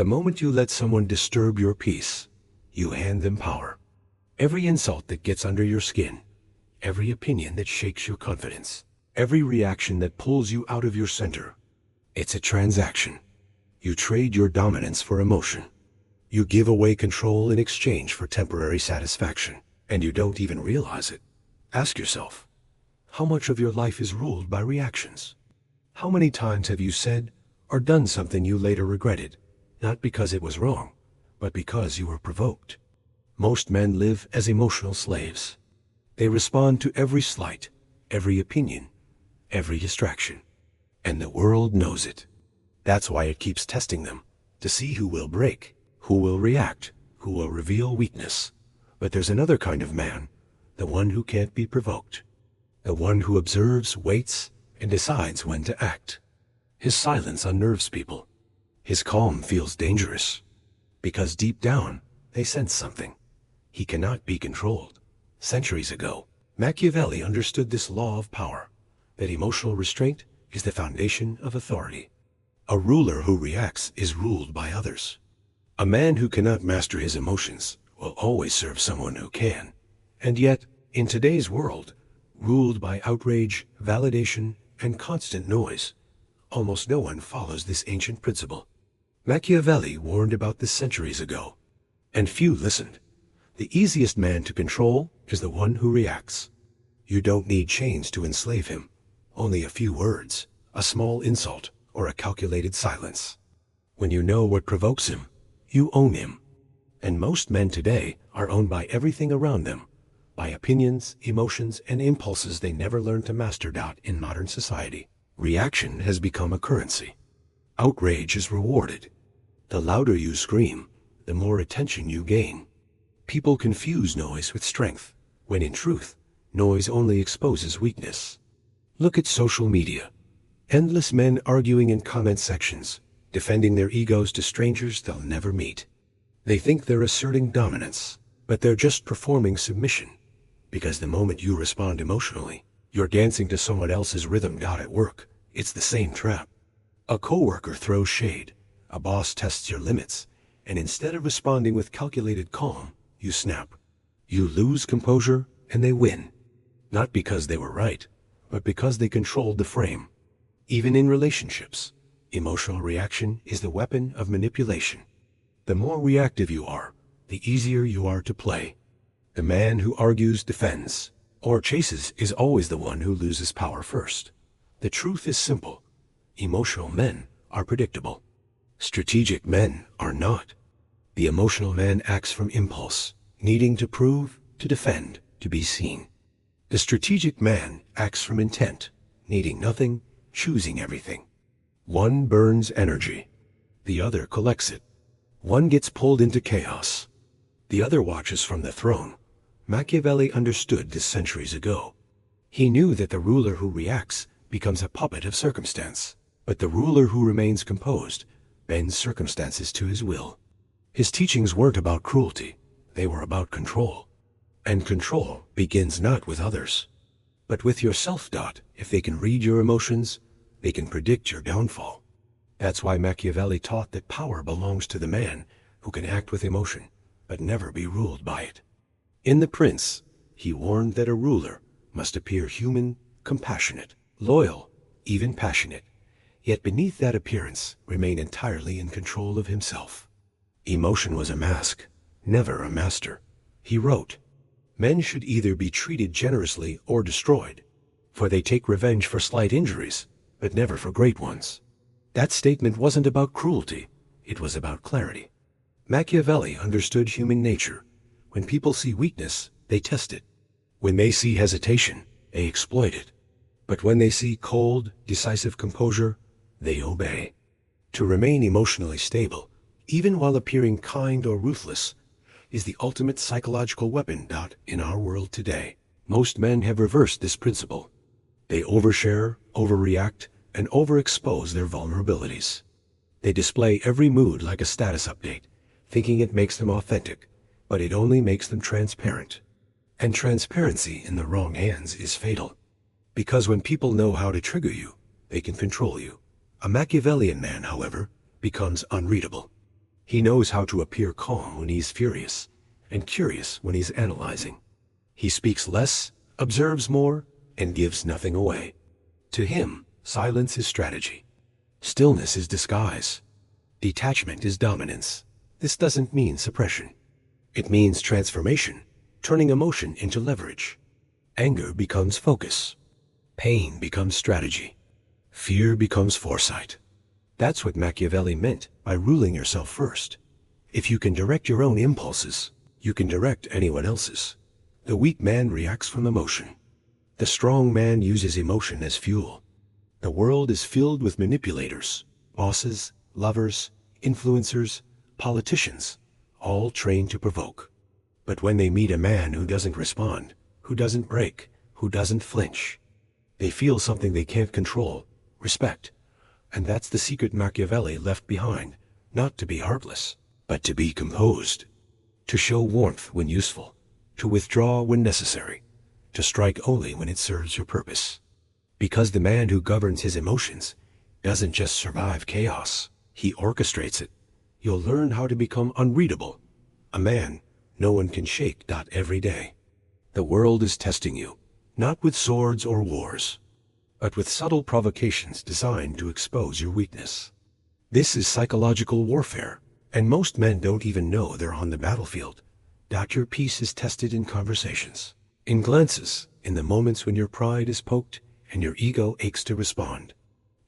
The moment you let someone disturb your peace, you hand them power. Every insult that gets under your skin, every opinion that shakes your confidence, every reaction that pulls you out of your center, it's a transaction. You trade your dominance for emotion. You give away control in exchange for temporary satisfaction, and you don't even realize it. Ask yourself, how much of your life is ruled by reactions? How many times have you said or done something you later regretted, not because it was wrong, but because you were provoked? Most men live as emotional slaves. They respond to every slight, every opinion, every distraction, and the world knows it. That's why it keeps testing them, to see who will break, who will react, who will reveal weakness. But there's another kind of man, the one who can't be provoked, the one who observes, waits, and decides when to act. His silence unnerves people. His calm feels dangerous, because deep down, they sense something. He cannot be controlled. Centuries ago, Machiavelli understood this law of power, that emotional restraint is the foundation of authority. A ruler who reacts is ruled by others. A man who cannot master his emotions will always serve someone who can. And yet, in today's world, ruled by outrage, validation, and constant noise, almost no one follows this ancient principle. Machiavelli warned about this centuries ago, and few listened. The easiest man to control is the one who reacts. You don't need chains to enslave him, only a few words, a small insult, or a calculated silence. When you know what provokes him, you own him. And most men today are owned by everything around them, by opinions, emotions, and impulses they never learned to master. In modern society, reaction has become a currency. Outrage is rewarded. The louder you scream, the more attention you gain. People confuse noise with strength, when in truth, noise only exposes weakness. Look at social media. Endless men arguing in comment sections, defending their egos to strangers they'll never meet. They think they're asserting dominance, but they're just performing submission. Because the moment you respond emotionally, you're dancing to someone else's rhythm. At work, it's the same trap. A coworker throws shade, a boss tests your limits, and instead of responding with calculated calm, you snap. You lose composure, and they win. Not because they were right, but because they controlled the frame. Even in relationships, emotional reaction is the weapon of manipulation. The more reactive you are, the easier you are to play. The man who argues, defends, or chases is always the one who loses power first. The truth is simple. Emotional men are predictable. Strategic men are not. The emotional man acts from impulse, needing to prove, to defend, to be seen. The strategic man acts from intent, needing nothing, choosing everything. One burns energy. The other collects it. One gets pulled into chaos. The other watches from the throne. Machiavelli understood this centuries ago. He knew that the ruler who reacts becomes a puppet of circumstance, but the ruler who remains composed bends circumstances to his will. His teachings weren't about cruelty, they were about control. And control begins not with others, but with yourself. If they can read your emotions, they can predict your downfall. That's why Machiavelli taught that power belongs to the man who can act with emotion, but never be ruled by it. In The Prince, he warned that a ruler must appear human, compassionate, loyal, even passionate, yet beneath that appearance remain entirely in control of himself. Emotion was a mask, never a master. He wrote, "Men should either be treated generously or destroyed, for they take revenge for slight injuries, but never for great ones." That statement wasn't about cruelty, it was about clarity. Machiavelli understood human nature. When people see weakness, they test it. When they see hesitation, they exploit it. But when they see cold, decisive composure, they obey. To remain emotionally stable, even while appearing kind or ruthless, is the ultimate psychological weapon. In our world today, most men have reversed this principle. They overshare, overreact, and overexpose their vulnerabilities. They display every mood like a status update, thinking it makes them authentic, but it only makes them transparent. And transparency in the wrong hands is fatal. Because when people know how to trigger you, they can control you. A Machiavellian man, however, becomes unreadable. He knows how to appear calm when he's furious, and curious when he's analyzing. He speaks less, observes more, and gives nothing away. To him, silence is strategy. Stillness is disguise. Detachment is dominance. This doesn't mean suppression. It means transformation, turning emotion into leverage. Anger becomes focus. Pain becomes strategy. Fear becomes foresight. That's what Machiavelli meant by ruling yourself first. If you can direct your own impulses, you can direct anyone else's. The weak man reacts from emotion. The strong man uses emotion as fuel. The world is filled with manipulators, bosses, lovers, influencers, politicians, all trained to provoke. But when they meet a man who doesn't respond, who doesn't break, who doesn't flinch, they feel something they can't control, respect. And that's the secret Machiavelli left behind, not to be heartless, but to be composed. To show warmth when useful, to withdraw when necessary, to strike only when it serves your purpose. Because the man who governs his emotions doesn't just survive chaos, he orchestrates it. You'll learn how to become unreadable, a man no one can shake. Every day. The world is testing you, not with swords or wars, but with subtle provocations designed to expose your weakness. This is psychological warfare, and most men don't even know they're on the battlefield. Your peace is tested in conversations, in glances, in the moments when your pride is poked and your ego aches to respond.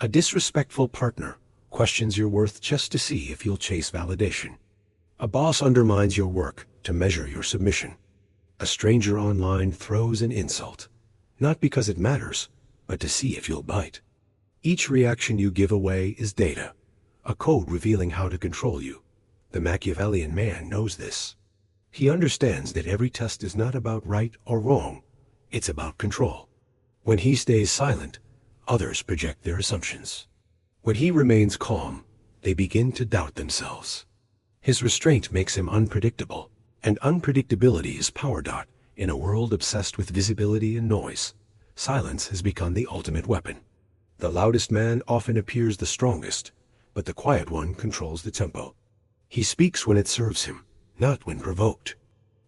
A disrespectful partner questions your worth just to see if you'll chase validation. A boss undermines your work to measure your submission. A stranger online throws an insult, not because it matters, but to see if you'll bite. Each reaction you give away is data, a code revealing how to control you. The Machiavellian man knows this. He understands that every test is not about right or wrong, it's about control. When he stays silent, others project their assumptions. When he remains calm, they begin to doubt themselves. His restraint makes him unpredictable, and unpredictability is power. In a world obsessed with visibility and noise, silence has become the ultimate weapon. The loudest man often appears the strongest, but the quiet one controls the tempo. He speaks when it serves him, not when provoked.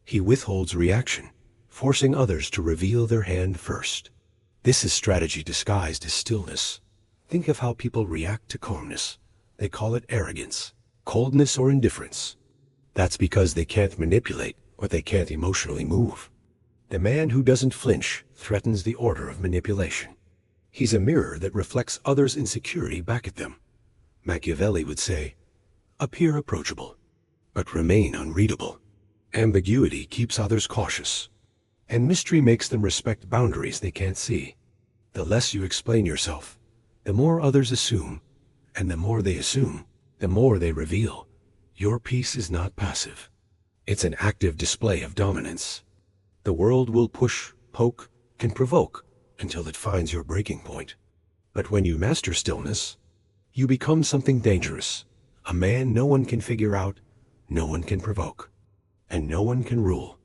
He withholds reaction, forcing others to reveal their hand first. This is strategy disguised as stillness. Think of how people react to calmness. They call it arrogance, coldness, or indifference. That's because they can't manipulate or they can't emotionally move. The man who doesn't flinch threatens the order of manipulation. He's a mirror that reflects others' insecurity back at them. Machiavelli would say, appear approachable, but remain unreadable. Ambiguity keeps others cautious, and mystery makes them respect boundaries they can't see. The less you explain yourself, the more others assume, and the more they assume, the more they reveal. Your peace is not passive. It's an active display of dominance. The world will push, poke, and provoke until it finds your breaking point. But when you master stillness, you become something dangerous, a man no one can figure out, no one can provoke, and no one can rule.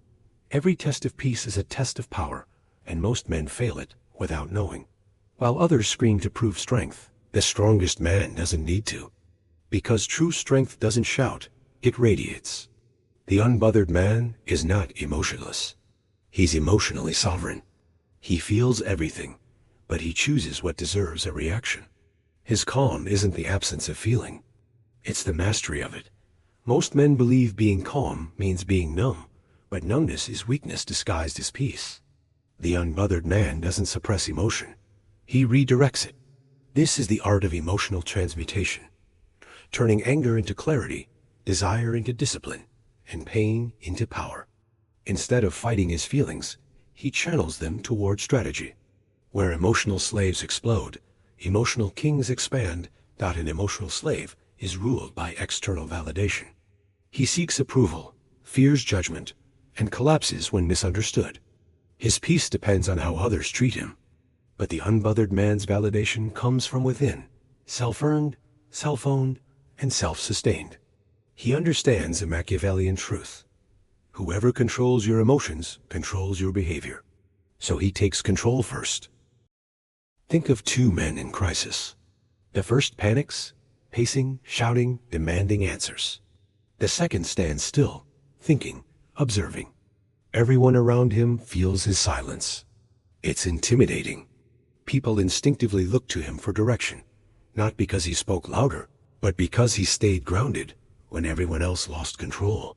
Every test of peace is a test of power, and most men fail it without knowing. While others scream to prove strength, the strongest man doesn't need to. Because true strength doesn't shout, it radiates. The unbothered man is not emotionless. He's emotionally sovereign. He feels everything, but he chooses what deserves a reaction. His calm isn't the absence of feeling. It's the mastery of it. Most men believe being calm means being numb, but numbness is weakness disguised as peace. The unbothered man doesn't suppress emotion. He redirects it. This is the art of emotional transmutation, turning anger into clarity, desire into discipline, and pain into power. Instead of fighting his feelings, he channels them toward strategy. Where emotional slaves explode, emotional kings expand. An emotional slave is ruled by external validation. He seeks approval, fears judgment, and collapses when misunderstood. His peace depends on how others treat him. But the unbothered man's validation comes from within, self-earned, self-owned, and self-sustained. He understands a Machiavellian truth. Whoever controls your emotions controls your behavior. So he takes control first. Think of two men in crisis. The first panics, pacing, shouting, demanding answers. The second stands still, thinking, observing. Everyone around him feels his silence. It's intimidating. People instinctively look to him for direction, not because he spoke louder, but because he stayed grounded when everyone else lost control.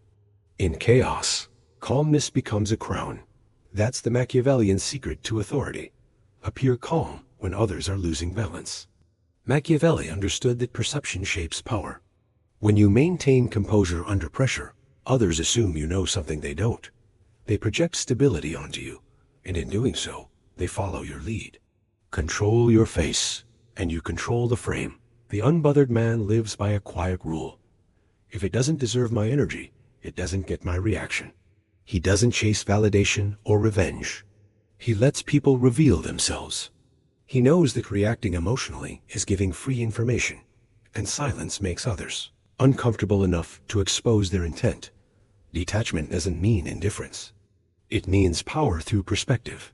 In chaos, calmness becomes a crown. That's the Machiavellian secret to authority. Appear calm when others are losing balance. Machiavelli understood that perception shapes power. When you maintain composure under pressure, others assume you know something they don't. They project stability onto you, and in doing so, they follow your lead. Control your face, and you control the frame. The unbothered man lives by a quiet rule. If it doesn't deserve my energy, it doesn't get my reaction. He doesn't chase validation or revenge. He lets people reveal themselves. He knows that reacting emotionally is giving free information, and silence makes others uncomfortable enough to expose their intent. Detachment doesn't mean indifference. It means power through perspective.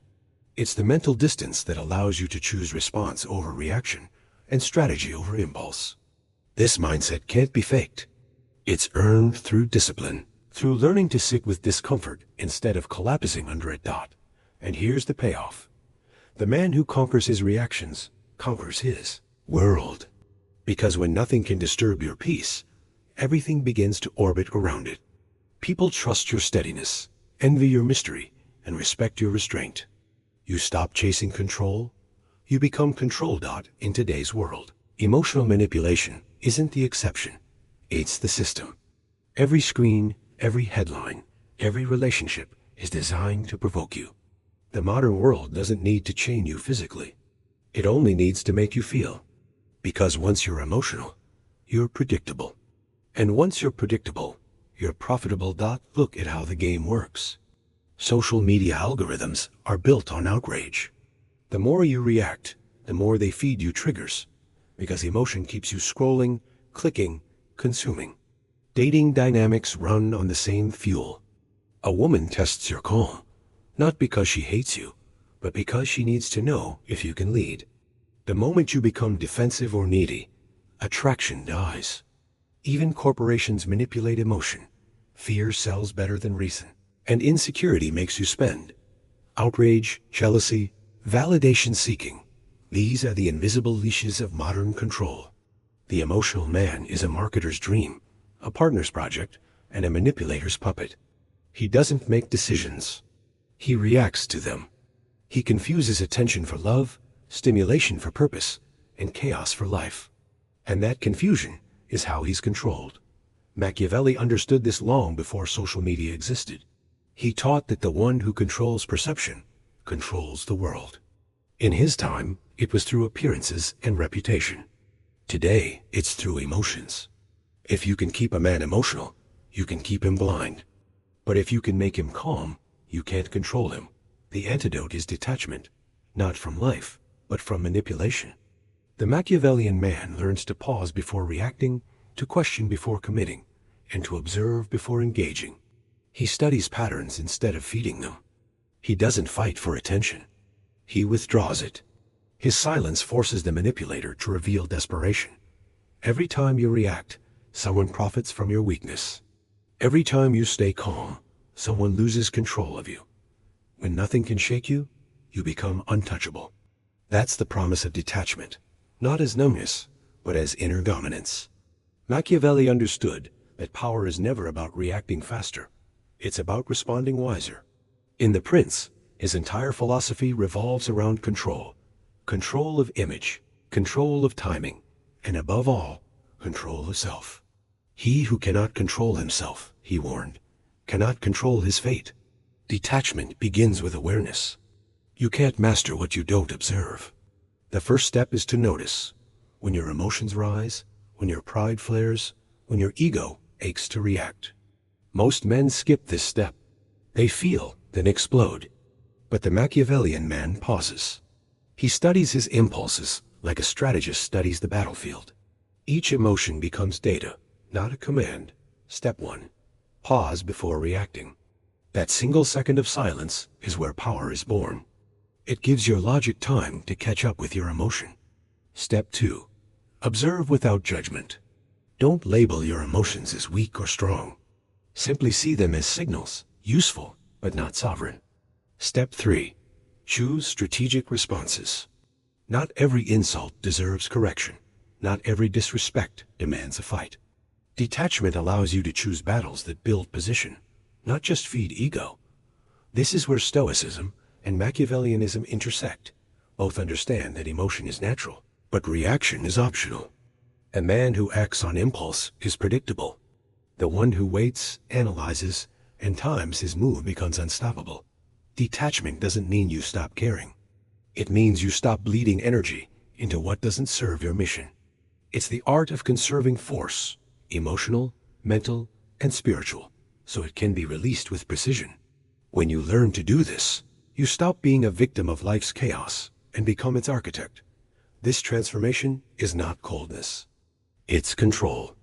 It's the mental distance that allows you to choose response over reaction and strategy over impulse. This mindset can't be faked. It's earned through discipline, through learning to sit with discomfort instead of collapsing under it. And here's the payoff. The man who conquers his reactions conquers his world. Because when nothing can disturb your peace, everything begins to orbit around it. People trust your steadiness, envy your mystery, and respect your restraint. You stop chasing control, you become control. In today's world, emotional manipulation isn't the exception, it's the system. Every screen, every headline, every relationship is designed to provoke you. The modern world doesn't need to chain you physically. It only needs to make you feel. Because once you're emotional, you're predictable. And once you're predictable, you're profitable. Look at how the game works. Social media algorithms are built on outrage. The more you react, the more they feed you triggers, because emotion keeps you scrolling, clicking, consuming. Dating dynamics run on the same fuel. A woman tests your calm, not because she hates you, but because she needs to know if you can lead. The moment you become defensive or needy, attraction dies. Even corporations manipulate emotion. Fear sells better than reason. And insecurity makes you spend. Outrage, jealousy, validation seeking. These are the invisible leashes of modern control. The emotional man is a marketer's dream, a partner's project, and a manipulator's puppet. He doesn't make decisions. He reacts to them. He confuses attention for love, stimulation for purpose, and chaos for life. And that confusion is how he's controlled. Machiavelli understood this long before social media existed. He taught that the one who controls perception controls the world. In his time, it was through appearances and reputation. Today, it's through emotions. If you can keep a man emotional, you can keep him blind. But if you can make him calm, you can't control him. The antidote is detachment, not from life, but from manipulation. The Machiavellian man learns to pause before reacting, to question before committing, and to observe before engaging. He studies patterns instead of feeding them. He doesn't fight for attention. He withdraws it. His silence forces the manipulator to reveal desperation. Every time you react, someone profits from your weakness. Every time you stay calm, someone loses control of you. When nothing can shake you, you become untouchable. That's the promise of detachment, not as numbness, but as inner dominance. Machiavelli understood that power is never about reacting faster. It's about responding wiser. In The Prince, his entire philosophy revolves around control. Control of image, control of timing, and above all, control of self. He who cannot control himself, he warned, cannot control his fate. Detachment begins with awareness. You can't master what you don't observe. The first step is to notice. When your emotions rise, when your pride flares, when your ego aches to react. Most men skip this step. They feel, then explode. But the Machiavellian man pauses. He studies his impulses like a strategist studies the battlefield. Each emotion becomes data, not a command. Step 1. Pause before reacting. That single second of silence is where power is born. It gives your logic time to catch up with your emotion. Step 2. Observe without judgment. Don't label your emotions as weak or strong. Simply see them as signals, useful, but not sovereign. Step 3. Choose strategic responses. Not every insult deserves correction. Not every disrespect demands a fight. Detachment allows you to choose battles that build position, not just feed ego. This is where Stoicism and Machiavellianism intersect. Both understand that emotion is natural, but reaction is optional. A man who acts on impulse is predictable. The one who waits, analyzes, and times his move becomes unstoppable. Detachment doesn't mean you stop caring. It means you stop bleeding energy into what doesn't serve your mission. It's the art of conserving force, emotional, mental, and spiritual, so it can be released with precision. When you learn to do this, you stop being a victim of life's chaos and become its architect. This transformation is not coldness. It's control.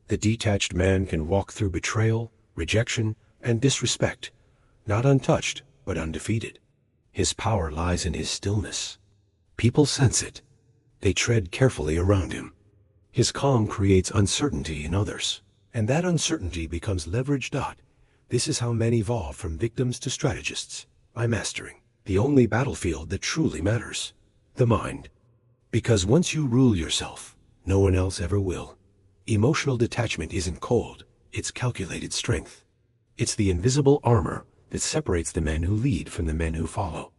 The detached man can walk through betrayal, rejection, and disrespect, not untouched, but undefeated. His power lies in his stillness. People sense it. They tread carefully around him. His calm creates uncertainty in others, and that uncertainty becomes leverage. This is how men evolve from victims to strategists, by mastering the only battlefield that truly matters, the mind. Because once you rule yourself, no one else ever will. Emotional detachment isn't cold, it's calculated strength. It's the invisible armor that separates the men who lead from the men who follow.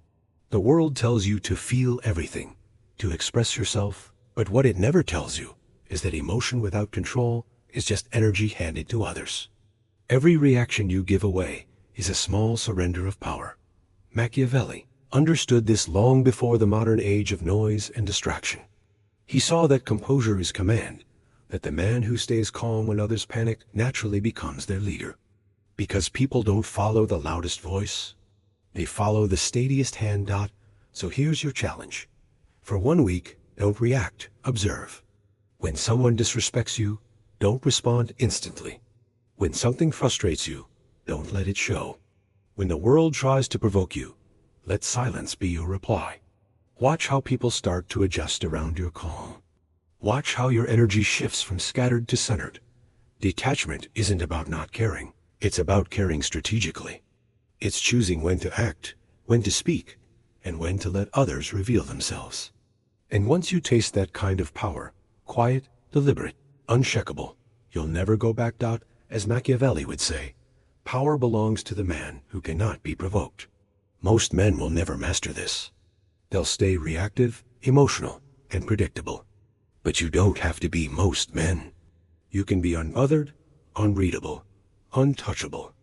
The world tells you to feel everything, to express yourself, but what it never tells you is that emotion without control is just energy handed to others. Every reaction you give away is a small surrender of power. Machiavelli understood this long before the modern age of noise and distraction. He saw that composure is command, that the man who stays calm when others panic naturally becomes their leader. Because people don't follow the loudest voice, they follow the steadiest hand. So here's your challenge. For 1 week, don't react, observe. When someone disrespects you, don't respond instantly. When something frustrates you, don't let it show. When the world tries to provoke you, let silence be your reply. Watch how people start to adjust around your calm. Watch how your energy shifts from scattered to centered. Detachment isn't about not caring. It's about caring strategically. It's choosing when to act, when to speak, and when to let others reveal themselves. And once you taste that kind of power, quiet, deliberate, unshakable, you'll never go back. As Machiavelli would say, power belongs to the man who cannot be provoked. Most men will never master this. They'll stay reactive, emotional, and predictable. But you don't have to be most men. You can be unbothered, unreadable, untouchable,